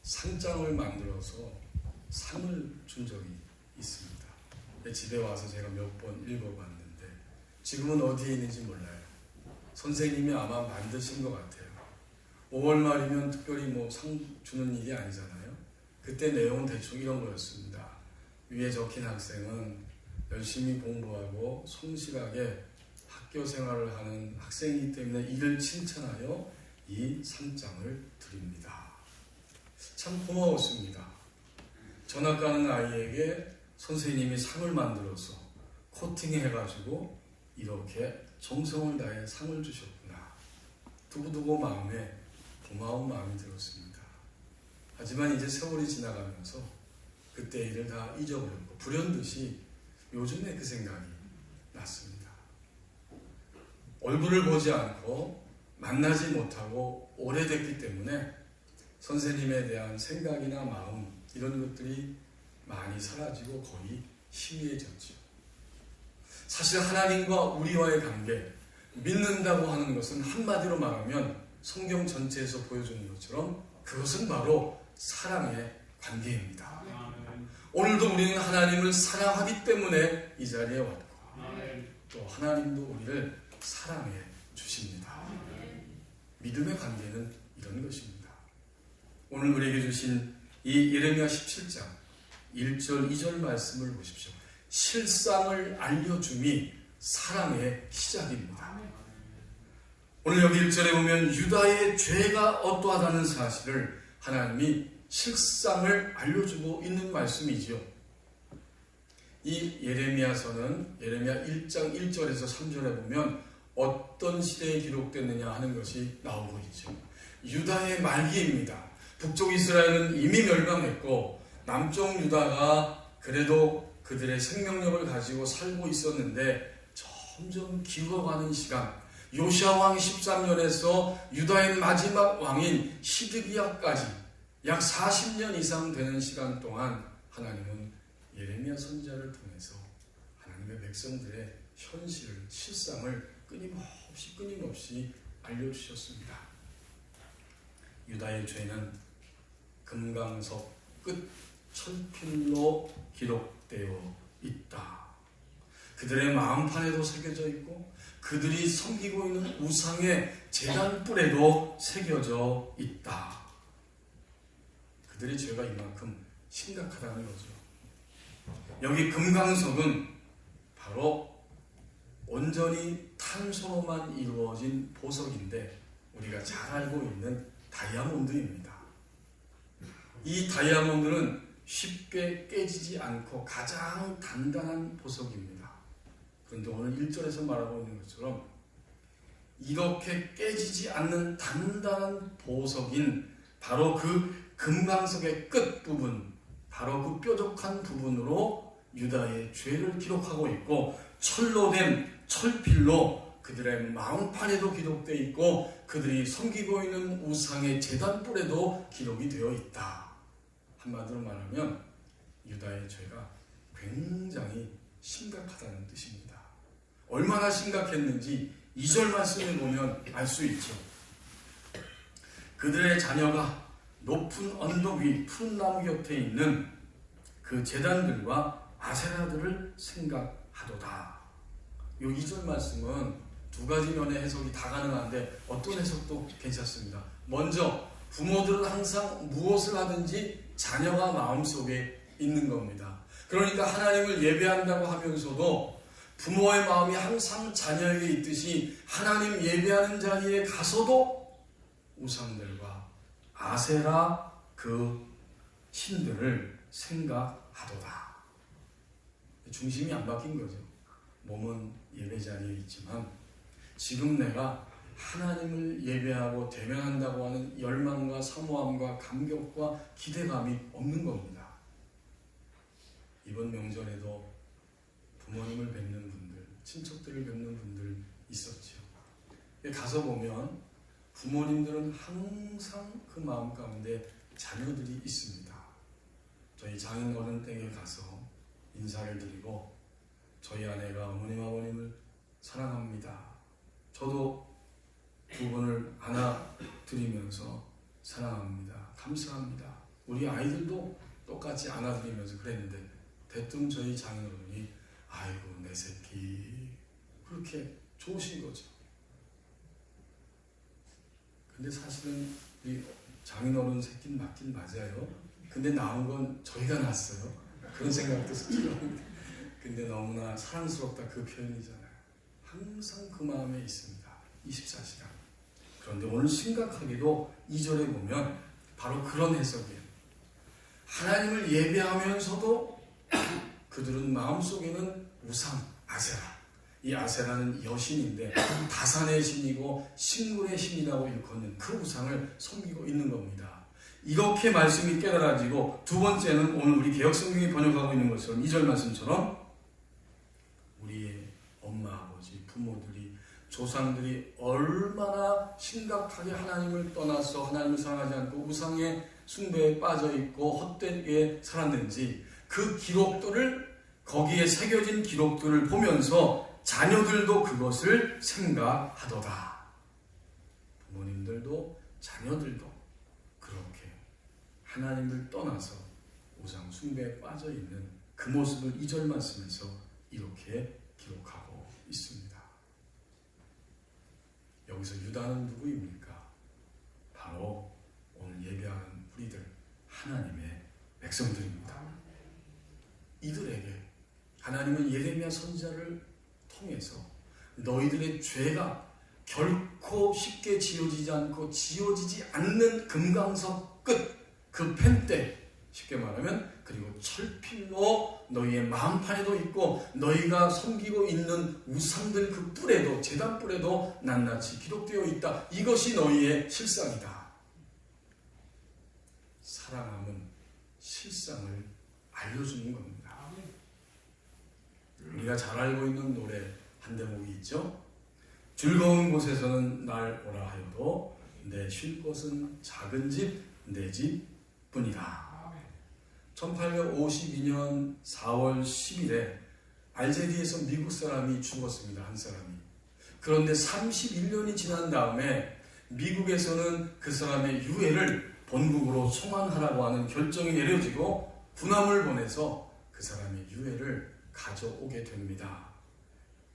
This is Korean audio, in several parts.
상장을 만들어서 상을 준 적이 있습니다. 집에 와서 제가 몇 번 읽어봤는데 지금은 어디에 있는지 몰라요. 선생님이 아마 만드신 것 같아요. 5월 말이면 특별히 뭐 상 주는 일이 아니잖아요. 그때 내용은 대충 이런 거였습니다. 위에 적힌 학생은 열심히 공부하고 성실하게 학교 생활을 하는 학생이기 때문에 이를 칭찬하여 이 상장을 드립니다. 참 고마웠습니다. 전학 가는 아이에게 선생님이 상을 만들어서 코팅해가지고 이렇게 정성을 다해 상을 주셨구나. 두고두고 마음에 고마운 마음이 들었습니다. 하지만 이제 세월이 지나가면서 그때 일을 다 잊어버렸고 불현듯이 요즘에 그 생각이 났습니다. 얼굴을 보지 않고 만나지 못하고 오래됐기 때문에 선생님에 대한 생각이나 마음 이런 것들이 많이 사라지고 거의 희미해졌죠. 사실 하나님과 우리와의 관계, 믿는다고 하는 것은 한마디로 말하면 성경 전체에서 보여주는 것처럼 그것은 바로 사랑의 관계입니다. 오늘도 우리는 하나님을 사랑하기 때문에 이 자리에 왔고 또 하나님도 우리를 사랑해 주십니다. 믿음의 관계는 이런 것입니다. 오늘 우리에게 주신 이 예레미야 17장 1절 2절 말씀을 보십시오. 실상을 알려줌이 사랑의 시작입니다. 오늘 여기 1절에 보면 유다의 죄가 어떠하다는 사실을 하나님이 실상을 알려주고 있는 말씀이죠. 이 예레미야서는 예레미야 1장 1절에서 3절에 보면 어떤 시대에 기록됐느냐 하는 것이 나오고 있죠. 유다의 말기입니다. 북쪽 이스라엘은 이미 멸망했고 남쪽 유다가 그래도 그들의 생명력을 가지고 살고 있었는데 점점 기울어가는 시간, 요시야 왕 13년에서 유다의 마지막 왕인 시드기야까지 약 40년 이상 되는 시간 동안 하나님은 예레미야 선지자를 통해서 하나님의 백성들의 현실을, 실상을 끊임없이 알려주셨습니다. 유다의 죄는 금강석 끝 철필로 기록되어 있다. 그들의 마음판에도 새겨져 있고 그들이 섬기고 있는 우상의 제단뿔에도 새겨져 있다. 그들의 죄가 이만큼 심각하다는 거죠. 여기 금강석은 바로 온전히 탄소로만 이루어진 보석인데 우리가 잘 알고 있는 다이아몬드입니다. 이 다이아몬드는 쉽게 깨지지 않고 가장 단단한 보석입니다. 그런데 오늘 1절에서 말하고 있는 것처럼 이렇게 깨지지 않는 단단한 보석인 바로 그 금강석의 끝부분, 바로 그 뾰족한 부분으로 유다의 죄를 기록하고 있고 철로 된 철필로 그들의 마음판에도 기록되어 있고 그들이 섬기고 있는 우상의 제단뿔에도 기록이 되어 있다. 한마디로 말하면 유다의 죄가 굉장히 심각하다는 뜻입니다. 얼마나 심각했는지 2절 말씀을 보면 알 수 있죠. 그들의 자녀가 높은 언덕 위 푸른 나무 곁에 있는 그 제단들과 아세라들을 생각하도다. 이 2절 말씀은 두 가지 면의 해석이 다 가능한데 어떤 해석도 괜찮습니다. 먼저 부모들은 항상 무엇을 하든지 자녀가 마음속에 있는 겁니다. 그러니까 하나님을 예배한다고 하면서도 부모의 마음이 항상 자녀에게 있듯이 하나님 예배하는 자리에 가서도 우상들과 아세라 그 신들을 생각하도다. 중심이 안 바뀐 거죠. 몸은 예배 자리에 있지만 지금 내가 하나님을 예배하고 대면한다고 하는 열망과 사모함과 감격과 기대감이 없는 겁니다. 이번 명절에도 부모님을 뵙는 분들, 친척들을 뵙는 분들 있었죠. 가서 보면 부모님들은 항상 그 마음 가운데 자녀들이 있습니다. 저희 장인 어른 댁에 가서 인사를 드리고 저희 아내가 어머님 아버님을 사랑합니다. 저도 두 분을 안아드리면서 사랑합니다. 감사합니다. 우리 아이들도 똑같이 안아드리면서 그랬는데 대뜸 저희 장인어른이 아이고 내 새끼 그렇게 좋으신 거죠. 근데 사실은 이 장인어른 새끼는 맞긴 맞아요. 근데 나온 건 저희가 낳았어요. 그런 생각도 들어옵니다. 근데 너무나 사랑스럽다 그 표현이잖아요. 항상 그 마음에 있습니다. 24시간. 그런데 오늘 심각하게도 2절에 보면 바로 그런 해석이에요. 하나님을 예배하면서도 그들은 마음속에는 우상, 아세라. 이 아세라는 여신인데 다산의 신이고 식물의 신이라고 일컫는 그 우상을 섬기고 있는 겁니다. 이렇게 말씀이 깨달아지고 두 번째는 오늘 우리 개역성경이 번역하고 있는 것처럼 2절 말씀처럼 우리의 엄마, 아버지, 부모들이 조상들이 얼마나 심각하게 하나님을 떠나서 하나님을 사랑하지 않고 우상의 숭배에 빠져있고 헛되게 살았는지 그 기록들을 거기에 새겨진 기록들을 보면서 자녀들도 그것을 생각하도다. 부모님들도 자녀들도 그렇게 하나님을 떠나서 우상 숭배에 빠져있는 그 모습을 2절 말씀에서 이렇게 기록하고 있습니다. 여기서 유다는 누구입니까? 바로 오늘 예배하는 우리들 하나님의 백성들입니다. 이들에게 하나님은 예레미야 선지자를 통해서 너희들의 죄가 결코 쉽게 지워지지 않고 지워지지 않는 금강석 끝 그 펜대 쉽게 말하면 그리고 철필로 너희의 마음판에도 있고 너희가 섬기고 있는 우상들 그 뿔에도 제단 뿔에도 낱낱이 기록되어 있다. 이것이 너희의 실상이다. 사랑함은 실상을 알려주는 겁니다. 우리가 잘 알고 있는 노래 한 대목이 있죠. 즐거운 곳에서는 날 오라 하여도 내 쉴 곳은 작은 집 내 집뿐이다. 1852년 4월 10일에 알제리에서 미국 사람이 죽었습니다. 한 사람이. 그런데 31년이 지난 다음에 미국에서는 그 사람의 유해를 본국으로 송환하라고 하는 결정이 내려지고 군함을 보내서 그 사람의 유해를 가져오게 됩니다.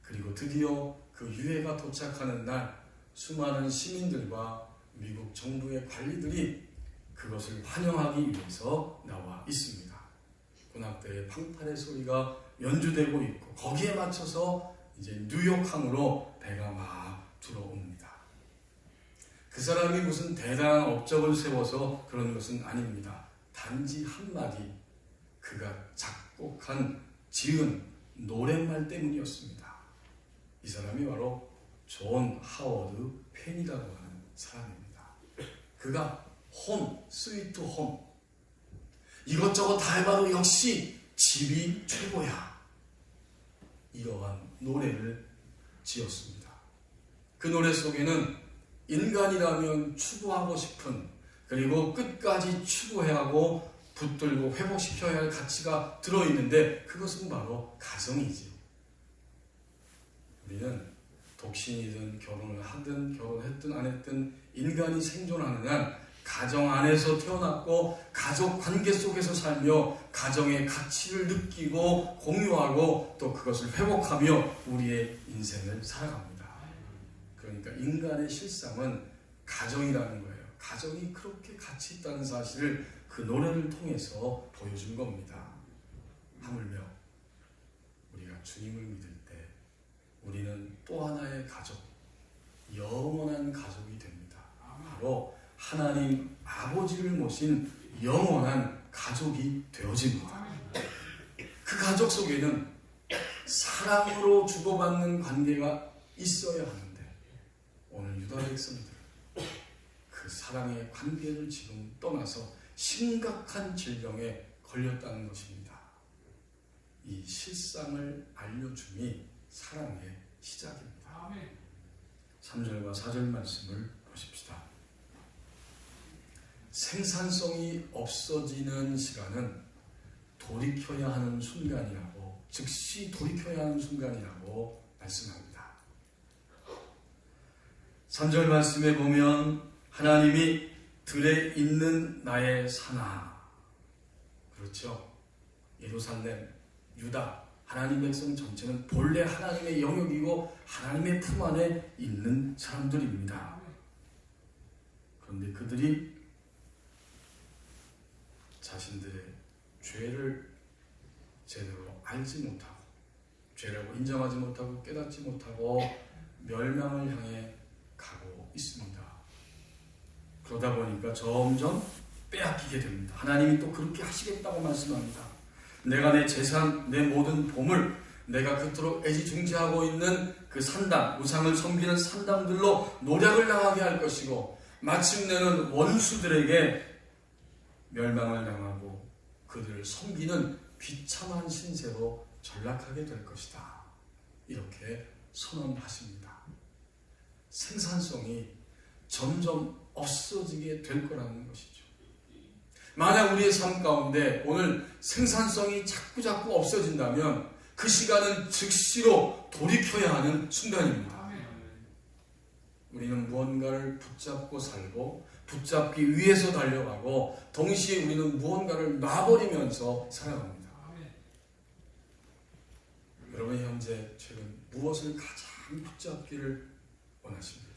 그리고 드디어 그 유해가 도착하는 날 수많은 시민들과 미국 정부의 관리들이 그것을 환영하기 위해서 나와 있습니다. 군악대의 팡파레 소리가 연주되고 있고 거기에 맞춰서 이제 뉴욕항으로 배가 막 들어옵니다. 그 사람이 무슨 대단한 업적을 세워서 그런 것은 아닙니다. 단지 한마디 그가 작곡한 지은 노랫말 때문이었습니다. 이 사람이 바로 존 하워드 펜이라고 하는 사람입니다. 그가 홈, 스위트 홈 이것저것 다 해봐도 역시 집이 최고야. 이러한 노래를 지었습니다. 그 노래 속에는 인간이라면 추구하고 싶은 그리고 끝까지 추구해야 하고 붙들고 회복시켜야 할 가치가 들어있는데 그것은 바로 가정이지요. 우리는 독신이든 결혼을 하든 결혼했든 안 했든 인간이 생존하는 한 가정 안에서 태어났고 가족 관계 속에서 살며 가정의 가치를 느끼고 공유하고 또 그것을 회복하며 우리의 인생을 살아갑니다. 그러니까 인간의 실상은 가정이라는 거예요. 가정이 그렇게 가치 있다는 사실을 그 노래를 통해서 보여준 겁니다. 하물며 우리가 주님을 믿을 때 우리는 또 하나의 가족, 영원한 가족이 됩니다. 바로 하나님 아버지를 모신 영원한 가족이 되어집니다. 그 가족 속에는 사랑으로 주고받는 관계가 있어야 하는데 오늘 유다 백성들 그 사랑의 관계를 지금 떠나서 심각한 질병에 걸렸다는 것입니다. 이 실상을 알려줌이 사랑의 시작입니다. 3절과 4절 말씀을 보십시다. 생산성이 없어지는 시간은 돌이켜야 하는 순간이라고, 즉시 돌이켜야 하는 순간이라고 말씀합니다. 3절 말씀에 보면 하나님이 들에 있는 나의 산아. 그렇죠. 예루살렘, 유다, 하나님 백성 전체는 본래 하나님의 영역이고 하나님의 품 안에 있는 사람들입니다. 그런데 그들이 자신들의 죄를 제대로 알지 못하고 죄라고 인정하지 못하고 깨닫지 못하고 멸망을 향해 가고 있습니다. 그러다 보니까 점점 빼앗기게 됩니다. 하나님이 또 그렇게 하시겠다고 말씀합니다. 내가 내 재산, 내 모든 보물, 내가 그토록 애지중지하고 있는 그 산당, 우상을 섬기는 산당들로 노략을 당하게 할 것이고 마침내는 원수들에게 멸망을 당하고 그들을 섬기는 비참한 신세로 전락하게 될 것이다. 이렇게 선언하십니다. 생산성이 점점 없어지게 될 거라는 것이죠. 만약 우리의 삶 가운데 오늘 생산성이 자꾸 없어진다면 그 시간은 즉시로 돌이켜야 하는 순간입니다. 우리는 무언가를 붙잡고 살고 붙잡기 위해서 달려가고 동시에 우리는 무언가를 놔버리면서 살아갑니다. 여러분 현재 최근 무엇을 가장 붙잡기를 원하십니까?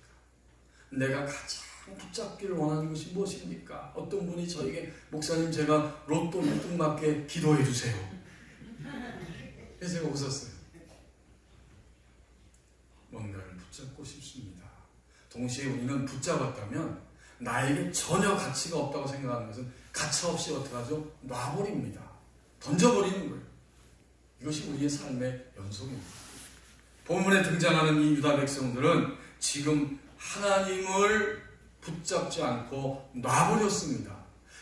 내가 가장 붙잡기를 원하는 것이 무엇입니까? 어떤 분이 저에게 목사님 제가 로또 1등 맞게 기도해 주세요. 그래서 제가 웃었어요. 뭔가를 붙잡고 싶습니다. 동시에 우리는 붙잡았다면 나에게 전혀 가치가 없다고 생각하는 것은 가차없이 어떻게 하죠? 놔버립니다. 던져버리는 거예요. 이것이 우리의 삶의 연속입니다. 본문에 등장하는 이 유다 백성들은 지금 하나님을 붙잡지 않고 놔버렸습니다.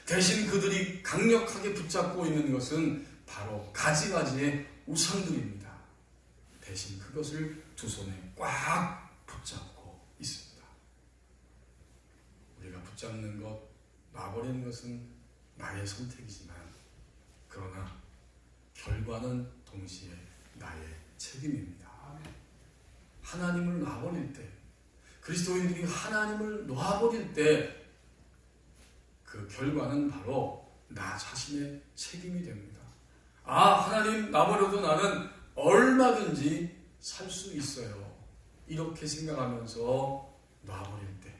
대신 그들이 강력하게 붙잡고 있는 것은 바로 가지가지의 우상들입니다. 대신 그것을 두 손에 꽉 붙잡고 있습니다. 우리가 붙잡는 것, 놔버리는 것은 나의 선택이지만 그러나 결과는 동시에 나의 책임입니다. 하나님을 놔버릴 때, 그리스도인들이 하나님을 놔버릴 때 그 결과는 바로 나 자신의 책임이 됩니다. 하나님 놔버려도 나는 얼마든지 살 수 있어요. 이렇게 생각하면서 놔버릴 때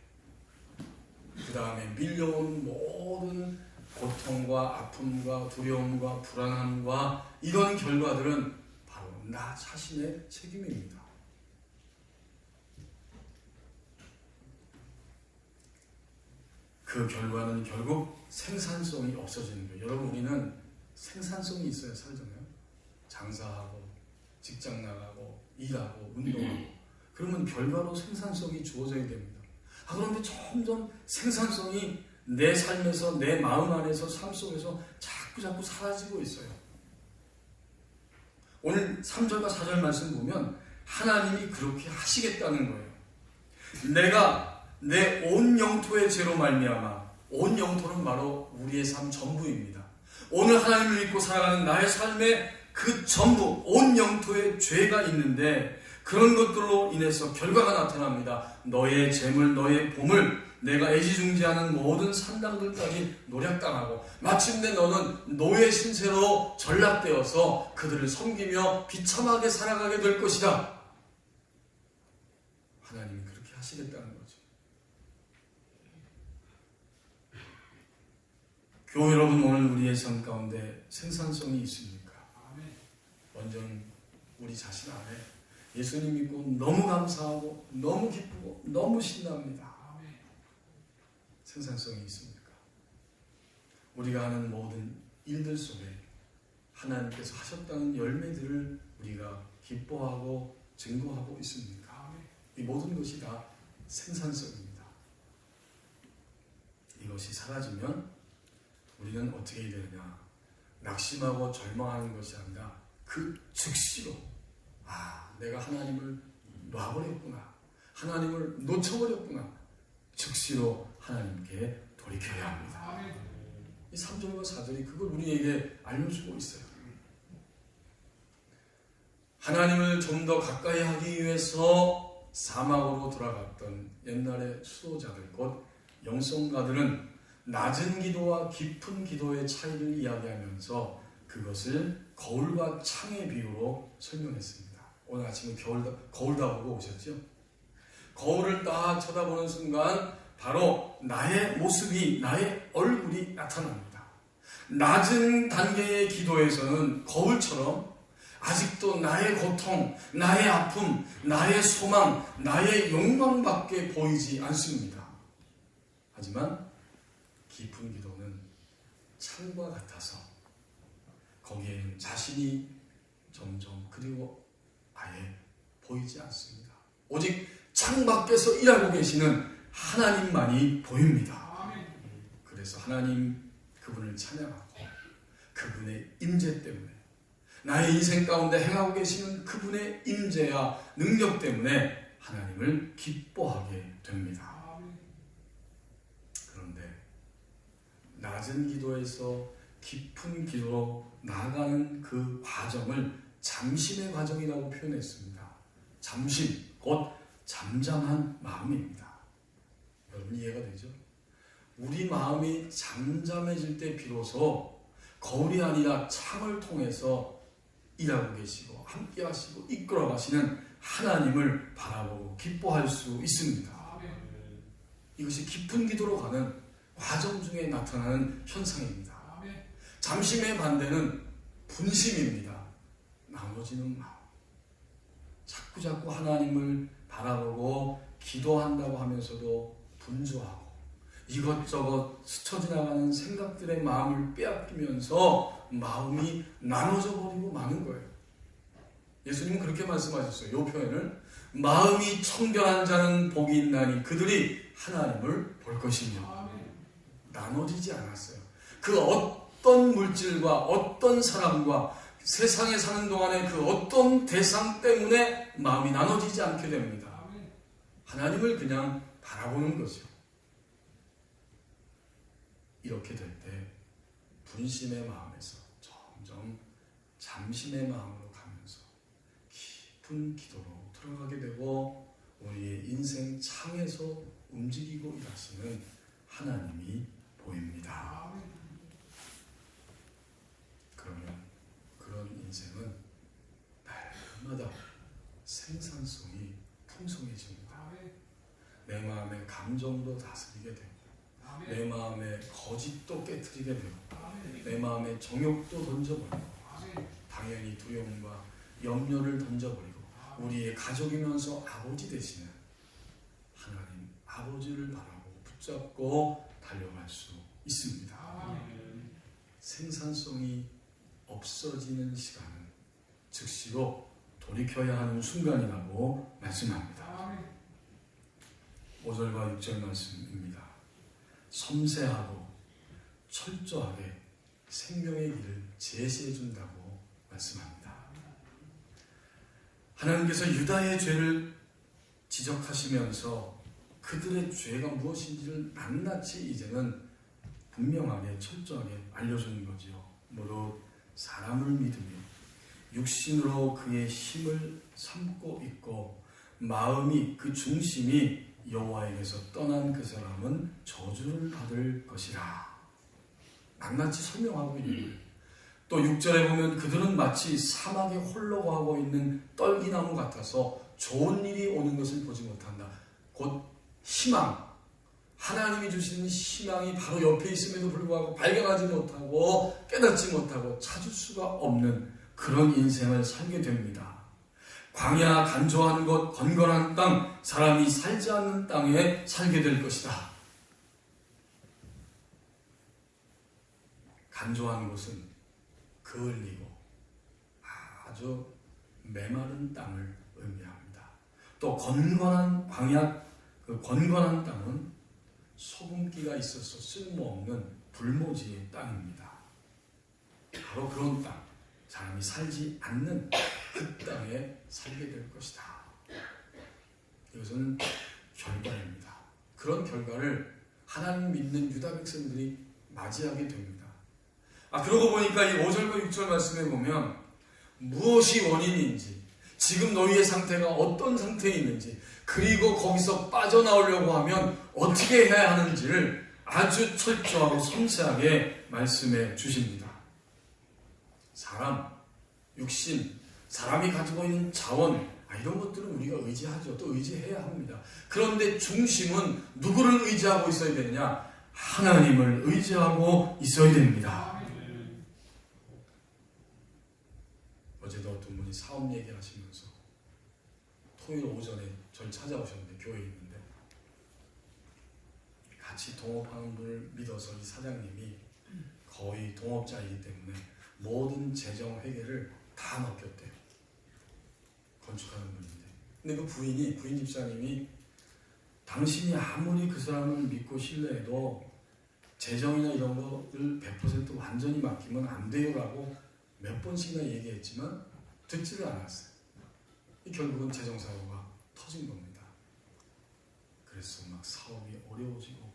그 다음에 밀려온 모든 고통과 아픔과 두려움과 불안함과 이런 결과들은 바로 나 자신의 책임입니다. 그 결과는 결국 생산성이 없어지는 거예요. 여러분 우리는 생산성이 있어야 살잖아요. 장사하고 직장 나가고 일하고 운동하고 그러면 결과로 생산성이 주어져야 됩니다. 그런데 점점 생산성이 내 삶에서 내 마음 안에서 삶 속에서 자꾸 사라지고 있어요. 오늘 3절과 4절 말씀 보면 하나님이 그렇게 하시겠다는 거예요. 내가 내 온 영토의 죄로 말미암아, 온 영토는 바로 우리의 삶 전부입니다. 오늘 하나님을 믿고 살아가는 나의 삶에 그 전부 온 영토에 죄가 있는데 그런 것들로 인해서 결과가 나타납니다. 너의 재물, 너의 보물, 내가 애지중지하는 모든 산당들까지 노략당하고 마침내 너는 노예 신세로 전락되어서 그들을 섬기며 비참하게 살아가게 될 것이다. 하나님이 그렇게 하시겠다는 거죠. 교회 여러분, 오늘 우리의 삶 가운데 생산성이 있습니까? 먼저 우리 자신 안에 예수님 믿고 너무 감사하고 너무 기쁘고 너무 신납니다. 생산성이 있습니까? 우리가 하는 모든 일들 속에 하나님께서 하셨다는 열매들을 우리가 기뻐하고 증거하고 있습니까? 이 모든 것이 다 생산성입니다. 이것이 사라지면 우리는 어떻게 되느냐? 낙심하고 절망하는 것이 아니라 그 즉시로 내가 하나님을 놔버렸구나, 하나님을 놓쳐버렸구나, 즉시로 하나님께 돌이켜야 합니다. 이 3절과 4절이 그걸 우리에게 알려주고 있어요. 하나님을 좀 더 가까이 하기 위해서 사막으로 돌아갔던 옛날의 수도자들, 곧 영성가들은 낮은 기도와 깊은 기도의 차이를 이야기하면서 그것을 거울과 창의 비유로 설명했습니다. 오늘 아침에 거울 다 보고 오셨죠? 거울을 딱 쳐다보는 순간 바로 나의 모습이, 나의 얼굴이 나타납니다. 낮은 단계의 기도에서는 거울처럼 아직도 나의 고통, 나의 아픔, 나의 소망, 나의 욕망밖에 보이지 않습니다. 하지만 깊은 기도는 창과 같아서 거기에는 자신이 점점 그리고 아예 보이지 않습니다. 오직 창 밖에서 일하고 계시는 하나님만이 보입니다. 그래서 하나님 그분을 찬양하고 그분의 임재 때문에 나의 인생 가운데 행하고 계시는 그분의 임재와 능력 때문에 하나님을 기뻐하게 됩니다. 그런데 낮은 기도에서 깊은 기도로 나아가는 그 과정을 잠심의 과정이라고 표현했습니다. 잠심, 곧 잠잠한 마음입니다. 여러분 이해가 되죠? 우리 마음이 잠잠해질 때 비로소 거울이 아니라 창을 통해서 일하고 계시고 함께 하시고 이끌어 가시는 하나님을 바라보고 기뻐할 수 있습니다. 이것이 깊은 기도로 가는 과정 중에 나타나는 현상입니다. 잠심의 반대는 분심입니다. 나눠지는 마음. 자꾸 하나님을 바라보고 기도한다고 하면서도 분주하고 이것저것 스쳐 지나가는 생각들의 마음을 빼앗기면서 마음이 나눠져 버리고 마는 거예요. 예수님은 그렇게 말씀하셨어요. 이 표현을 마음이 청결한 자는 복이 있나니 그들이 하나님을 볼 것이며 나눠지지 않았어요. 그 어떤 물질과 어떤 사람과 세상에 사는 동안에 그 어떤 대상 때문에 마음이 나눠지지 않게 됩니다. 하나님을 그냥 바라보는 거죠. 이렇게 될 때 분심의 마음에서 점점 잠심의 마음으로 가면서 깊은 기도로 들어가게 되고 우리의 인생 창에서 움직이고 일하시는 하나님이 보입니다. 그러면 그런 인생은 날마다 생산성이 풍성해집니다. 내 마음의 감정도 다스리게 되고 내 마음의 거짓도 깨트리게 되고 내 마음의 정욕도 던져버리고 당연히 두려움과 염려를 던져버리고 우리의 가족이면서 아버지 되시는 하나님 아버지를 바라보고 붙잡고 달려갈 수 있습니다. 생산성이 없어지는 시간은 즉시로 돌이켜야 하는 순간이라고 말씀합니다. 5절과 6절 말씀입니다. 섬세하고 철저하게 생명의 길을 제시해 준다고 말씀합니다. 하나님께서 유다의 죄를 지적하시면서 그들의 죄가 무엇인지를 낱낱이 이제는 분명하게 철저하게 알려주는 거지요. 무릇 사람을 믿으며 육신으로 그의 힘을 삼고 있고 마음이 그 중심이 여호와에게서 떠난 그 사람은 저주를 받을 것이라. 낱낱이 설명하고 있는 거예요. 또 6절에 보면 그들은 마치 사막에 홀로 가고 있는 떨기나무 같아서 좋은 일이 오는 것을 보지 못한다. 곧 희망, 하나님이 주시는 희망이 바로 옆에 있음에도 불구하고 발견하지 못하고 깨닫지 못하고 찾을 수가 없는 그런 인생을 살게 됩니다. 광야, 간조한 곳, 건건한 땅, 사람이 살지 않는 땅에 살게 될 것이다. 간조한 곳은 그을리고 아주 메마른 땅을 의미합니다. 또 건건한 광야, 그 건건한 땅은 소금기가 있어서 쓸모없는 불모지의 땅입니다. 바로 그런 땅, 사람이 살지 않는 그 땅에 살게 될 것이다. 이것은 결과입니다. 그런 결과를 하나님 믿는 유다 백성들이 맞이하게 됩니다. 그러고 보니까 이 5절과 6절 말씀에 보면 무엇이 원인인지, 지금 너희의 상태가 어떤 상태에 있는지, 그리고 거기서 빠져나오려고 하면 어떻게 해야 하는지를 아주 철저하고 섬세하게 말씀해 주십니다. 사람, 육신, 사람이 가지고 있는 자원, 이런 것들은 우리가 의지하죠. 또 의지해야 합니다. 그런데 중심은 누구를 의지하고 있어야 되느냐? 하나님을 의지하고 있어야 됩니다. 어제도 어떤 분이 사업 얘기하시면서 토요일 오전에 저를 찾아오셨는데, 교회에 있는데 같이 동업하는 분을 믿어서 이 사장님이 거의 동업자이기 때문에 모든 재정 회계를 다 맡겼대요. 건축하는 분인데. 근데 그 부인 집사님이 당신이 아무리 그 사람을 믿고 신뢰해도 재정이나 이런 거를 100% 완전히 맡기면 안 돼요라고 몇 번씩이나 얘기했지만 듣지를 않았어요. 결국은 재정사고가 터진 겁니다. 그래서 막 사업이 어려워지고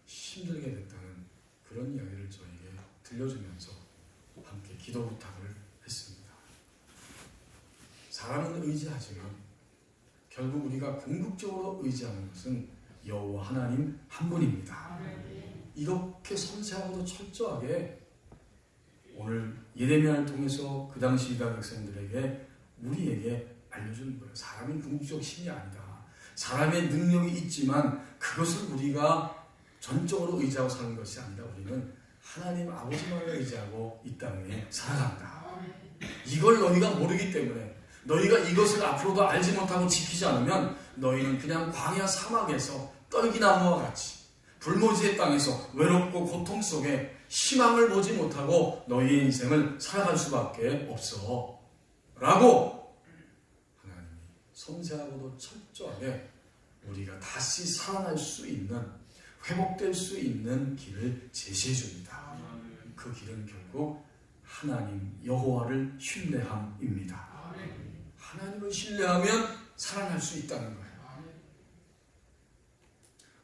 힘들게 됐다는 그런 이야기를 저에게 들려주면서 함께 기도 부탁을 했습니다. 사람은 의지하지만 결국 우리가 궁극적으로 의지하는 것은 여호와 하나님 한 분입니다. 이렇게 섬세하고도 철저하게 오늘 예레미야를 통해서 그 당시 유다 백성들에게 우리에게 알려주는 거예요. 사람이 궁극적 신이 아니다. 사람의 능력이 있지만 그것을 우리가 전적으로 의지하고 사는 것이 아니라 우리는 하나님 아버지만을 의지하고 이 땅에 살아간다. 이걸 너희가 모르기 때문에, 너희가 이것을 앞으로도 알지 못하고 지키지 않으면 너희는 그냥 광야 사막에서 떨기나무와 같이 불모지의 땅에서 외롭고 고통 속에 희망을 보지 못하고 너희의 인생을 살아갈 수밖에 없어 라고 하나님이 섬세하고도 철저하게 우리가 다시 살아날 수 있는, 회복될 수 있는 길을 제시해 줍니다. 그 길은 결국 하나님 여호와를 신뢰함입니다. 하나님을 신뢰하면 살아날 수 있다는 거예요.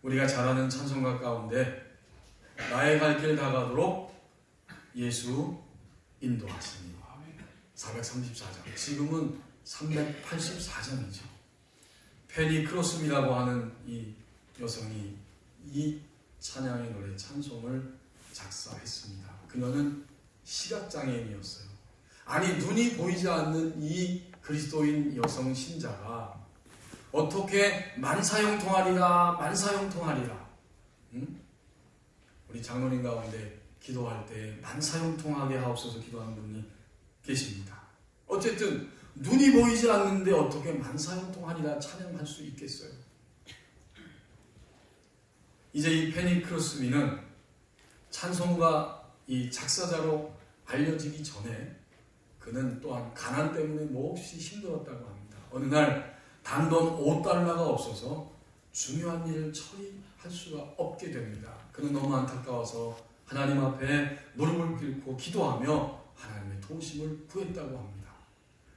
우리가 잘 아는 찬송가 가운데 나의 갈 길 다가도록 예수 인도하시니 434장, 지금은 384장이죠. 페니 크로스비라고 하는 이 여성이 이 찬양의 노래 찬송을 작사했습니다. 그녀는 시각장애인이었어요. 아니, 눈이 보이지 않는 이 그리스도인 여성 신자가 어떻게 만사형통하리라 응? 우리 장로님 가운데 기도할 때 만사형통하게 하옵소서 기도하는 분이 계십니다. 어쨌든 눈이 보이지 않는데 어떻게 만사형통하리라 찬양할 수 있겠어요? 이제 이 페니 크로스비는 찬송가 이 작사자로 알려지기 전에 그는 또한 가난 때문에 몹시 힘들었다고 합니다. 어느 날 단돈 $5가 없어서 중요한 일을 처리할 수가 없게 됩니다. 그는 너무 안타까워서 하나님 앞에 무릎을 꿇고 기도하며 하나님의 도우심을 구했다고 합니다.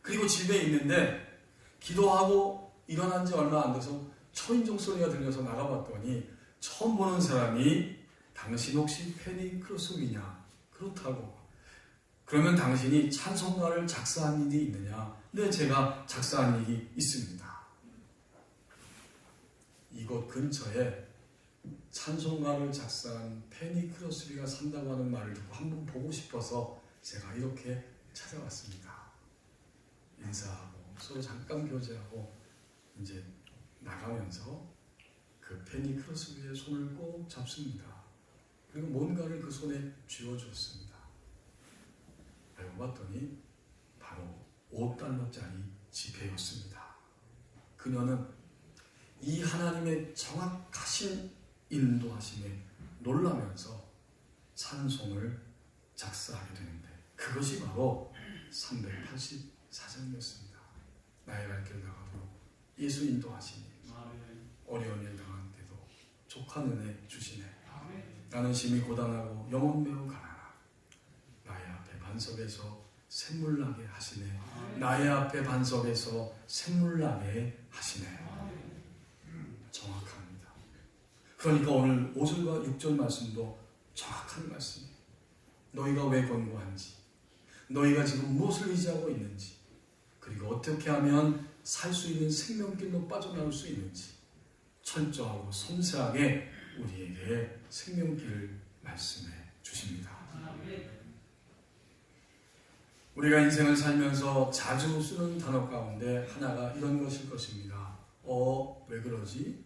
그리고 집에 있는데 기도하고 일어난 지 얼마 안 돼서 초인종 소리가 들려서 나가봤더니 처음 보는 사람이 당신 혹시 페니 크로스비냐? 그렇다고. 그러면 당신이 찬송가를 작사한 일이 있느냐? 네, 제가 작사한 일이 있습니다. 이곳 근처에 찬송가를 작사한 페니 크로스비가 산다고 하는 말을 듣고 한번 보고 싶어서 제가 이렇게 찾아왔습니다. 인사하고 서로 잠깐 교제하고 이제 나가면서 그 페니 크로스비의 손을 꼭 잡습니다. 그리고 뭔가를 그 손에 쥐어주었습니다. 알고 봤더니 바로 $5짜리 지폐였습니다. 그녀는 이 하나님의 정확하신 인도하심에 놀라면서 찬송을 작사하게 되는데 그것이 바로 384장이었습니다. 나의 갈 길 나가도록 예수 인도하시니 어려운 일 당한 때도 족한 은혜 주시네. 나는 심히 고단하고 영혼 매우 가난하. 나의 앞에 반석에서 샘물 나게 하시네. 나의 앞에 반석에서 샘물 나게 하시네. 정확합니다. 그러니까 오늘 5절과 6절 말씀도 정확한 말씀이에요. 너희가 왜 권고한지, 너희가 지금 무엇을 의지하고 있는지, 그리고 어떻게 하면 살 수 있는 생명길로 빠져나올 수 있는지 철저하고 섬세하게 우리에게 생명길을 말씀해 주십니다. 우리가 인생을 살면서 자주 쓰는 단어 가운데 하나가 이런 것일 것입니다. 왜 그러지?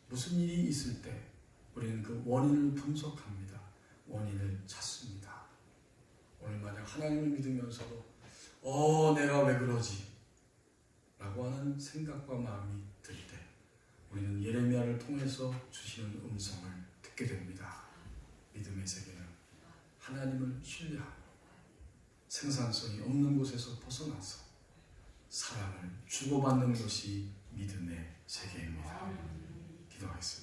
무슨 일이 있을 때 우리는 그 원인을 분석합니다. 원인을 찾습니다. 오늘 만약 하나님을 믿으면서도 내가 왜 그러지? 라고 하는 생각과 마음이 들 때 우리는 예레미야를 통해서 주시는 음성을 듣게 됩니다. 믿음의 세계는 하나님을 신뢰하고 생산성이 없는 곳에서 벗어나서 사랑을 주고받는 것이 믿음의 세계입니다. 기도하겠습니다.